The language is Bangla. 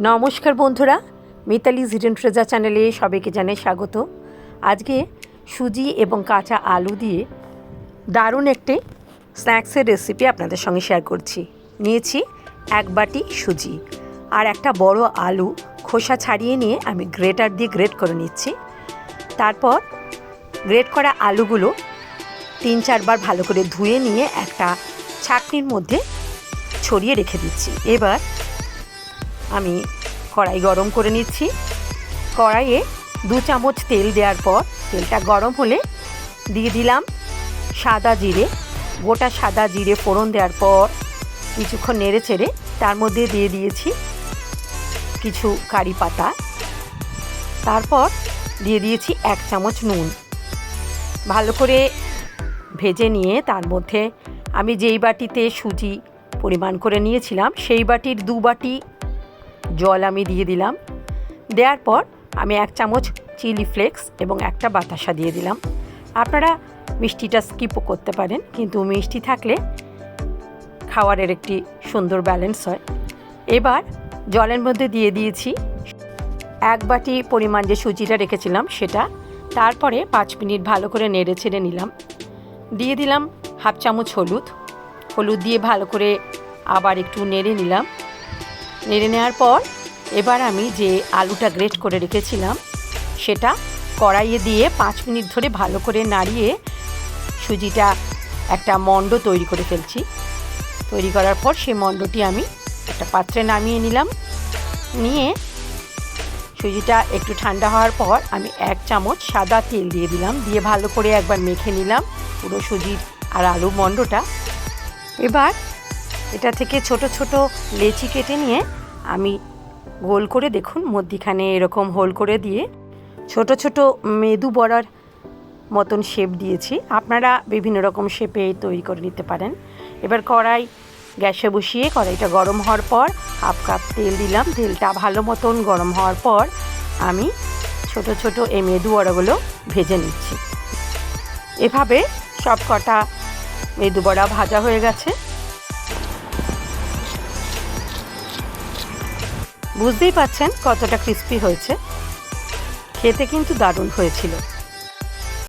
নমস্কার বন্ধুরা, মিতালিজ হিডেন ট্রেজার চ্যানেলে সবাইকে জানাই স্বাগত। আজকে সুজি এবং কাঁচা আলু দিয়ে দারুণ একটি স্ন্যাক্সের রেসিপি আপনাদের সঙ্গে শেয়ার করছি। নিয়েছি এক বাটি সুজি আর একটা বড় আলু খোসা ছাড়িয়ে নিয়ে আমি গ্রেটার দিয়ে গ্রেট করে নিচ্ছি। তারপর গ্রেট করা আলুগুলো 3-4 বার ভালো করে ধুয়ে নিয়ে একটা ছাঁকনির মধ্যে ছড়িয়ে রেখে দিচ্ছি। এবার আমি কড়াই গরম করে নিচ্ছি। কড়াইয়ে 2 চামচ তেল দেওয়ার পর তেলটা গরম হলে দিয়ে দিলাম সাদা জিরে। গোটা সাদা জিরে ফোড়ন দেওয়ার পর কিছুক্ষণ নেড়ে চেড়ে তার মধ্যে দিয়ে দিয়েছি কিছু কারি পাতা। তারপর দিয়ে দিয়েছি 1 চামচ নুন। ভালো করে ভেজে নিয়ে তার মধ্যে আমি যেই বাটিতে সুজি পরিমাণ করে নিয়েছিলাম সেই বাটির 2 বাটি জল আমি দিয়ে দিলাম। দেওয়ার পর আমি 1 চামচ চিলি ফ্লেক্স এবং একটা বাতাসা দিয়ে দিলাম। আপনারা মিষ্টিটা স্কিপও করতে পারেন, কিন্তু মিষ্টি থাকলে খাবারের একটি সুন্দর ব্যালেন্স হয়। এবার জলের মধ্যে দিয়ে দিয়েছি 1 বাটি পরিমাণ যে সুজিটা রেখেছিলাম সেটা। তারপরে 5 মিনিট ভালো করে নেড়ে ছেড়ে নিলাম। দিয়ে দিলাম 1/2 চামচ হলুদ দিয়ে ভালো করে আবার একটু নেড়ে নিলাম। নেড়ে নেওয়ার পর এবার আমি যে আলুটা গ্রেট করে রেখেছিলাম সেটা কড়াইয়ে দিয়ে 5 মিনিট ধরে ভালো করে নাড়িয়ে সুজিটা একটা মণ্ড তৈরি করে ফেলছি। তৈরি করার পর সেই মণ্ডটি আমি একটা পাত্রে নামিয়ে নিলাম। নিয়ে সুজিটা একটু ঠান্ডা হওয়ার পর আমি 1 চামচ সাদা তেল দিয়ে দিলাম। দিয়ে ভালো করে একবার মেখে নিলাম পুরো সুজির আর আলু মণ্ডটা। এবার এটা থেকে ছোট ছোট লেচি কেটে নিয়ে আমি গোল করে, দেখুন মধ্যিখানে এরকম হোল করে দিয়ে ছোট ছোট মেদু বড়ার মতন শেপ দিয়েছি। আপনারা বিভিন্ন রকম শেপে তৈরি করে নিতে পারেন। এবার কড়াই গ্যাসে বসিয়ে কড়াইটা গরম হওয়ার পর 1/2 কাপ তেল দিলাম। তেলটা ভালো মতন গরম হওয়ার পর আমি ছোট ছোট এই মেদু বড়াগুলো ভেজে নিচ্ছি। এভাবে সব কটা মেদু বড়া ভাজা হয়ে গেছে। বুঝতেই পাচ্ছেন কতটা ক্রিস্পি হয়েছে। খেতে কিন্তু দারুণ হয়েছিল।